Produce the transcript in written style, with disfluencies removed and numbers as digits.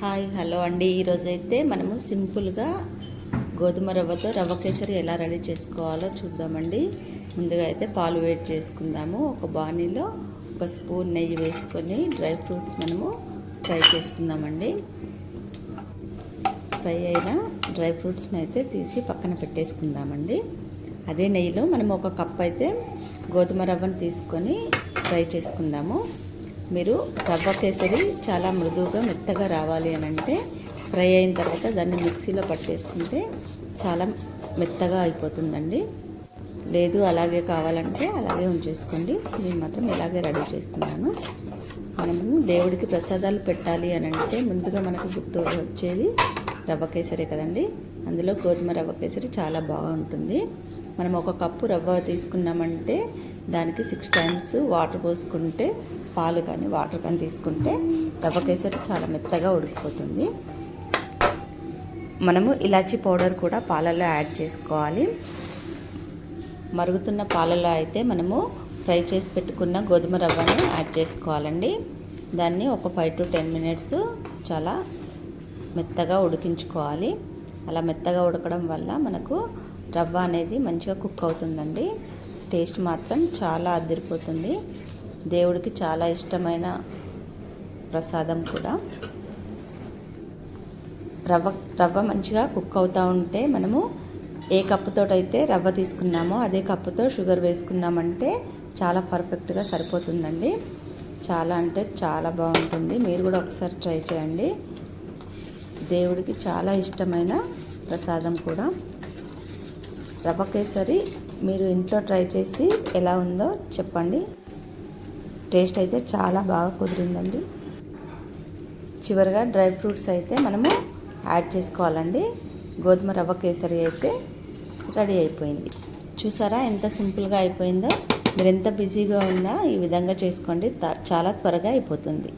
Hi hello అండి. ఈరోజైతే మనము సింపుల్గా గోధుమ రవ్వతో రవ్వ కేసరి ఎలా రెడీ చేసుకోవాలో చూద్దామండి. ముందుగా అయితే పాలు వేడి చేసుకుందాము. ఒక బాణీలో ఒక స్పూన్ నెయ్యి వేసుకొని డ్రై ఫ్రూట్స్ మనము ఫ్రై చేసుకుందామండి. ఫ్రై అయిన డ్రై ఫ్రూట్స్ని అయితే తీసి పక్కన పెట్టేసుకుందామండి. అదే నెయ్యిలో మనం ఒక కప్ అయితే గోధుమ రవ్వను తీసుకొని ఫ్రై చేసుకుందాము. మీరు రవ్వ కేసరి చాలా మృదువుగా మెత్తగా రావాలి అని అంటే ఫ్రై అయిన తర్వాత దాన్ని మిక్సీలో పట్టేసుకుంటే చాలా మెత్తగా అయిపోతుందండి. లేదు అలాగే కావాలంటే అలాగే ఉంచేసుకోండి. నేను మాత్రం ఇలాగే రెడీ చేస్తున్నాను. మనము దేవుడికి ప్రసాదాలు పెట్టాలి అని అంటే ముందుగా మనకు గుర్తు వచ్చేది రవ్వ కేసరి కదండి. అందులో గోధుమ రవ్వ కేసరి చాలా బాగుంటుంది. మనం ఒక కప్పు రవ్వ తీసుకున్నామంటే దానికి 6 టైమ్స్ వాటర్ పోసుకుంటే, పాలు కానీ వాటర్ కానీ తీసుకుంటే రవ్వ కేసరి చాలా మెత్తగా ఉడికిపోతుంది. మనము ఇలాచీ పౌడర్ కూడా పాలల్లో యాడ్ చేసుకోవాలి. మరుగుతున్న పాలలో అయితే మనము ఫ్రై చేసి పెట్టుకున్న గోధుమ రవ్వని యాడ్ చేసుకోవాలండి. దాన్ని ఒక 5 to 10 మినిట్స్ చాలా మెత్తగా ఉడికించుకోవాలి. అలా మెత్తగా ఉడకడం వల్ల మనకు రవ్వ అనేది మంచిగా కుక్ అవుతుందండి. టేస్ట్ మాత్రం చాలా అదిరిపోతుంది. దేవుడికి చాలా ఇష్టమైన ప్రసాదం కూడా. రవ్వ మంచిగా కుక్ అవుతూ ఉంటే మనము ఏ కప్పుతోటైతే రవ్వ తీసుకున్నామో అదే కప్పుతో షుగర్ వేసుకున్నామంటే చాలా పర్ఫెక్ట్గా సరిపోతుందండి. చాలా అంటే చాలా బాగుంటుంది. మీరు కూడా ఒకసారి ట్రై చేయండి. దేవుడికి చాలా ఇష్టమైన ప్రసాదం కూడా. రవ్వ కేసరి మీరు ఇంట్లో ట్రై చేసి ఎలా ఉందో చెప్పండి. టేస్ట్ అయితే చాలా బాగా కుదిరిందండి. చివరిగా డ్రై ఫ్రూట్స్ అయితే మనము యాడ్ చేసుకోవాలండి. గోధుమ రవ్వ కేసరి అయితే రెడీ అయిపోయింది. చూసారా ఎంత సింపుల్గా అయిపోయిందో. మీరు ఎంత బిజీగా ఉన్నా ఈ విధంగా చేసుకోండి. చాలా త్వరగా అయిపోతుంది.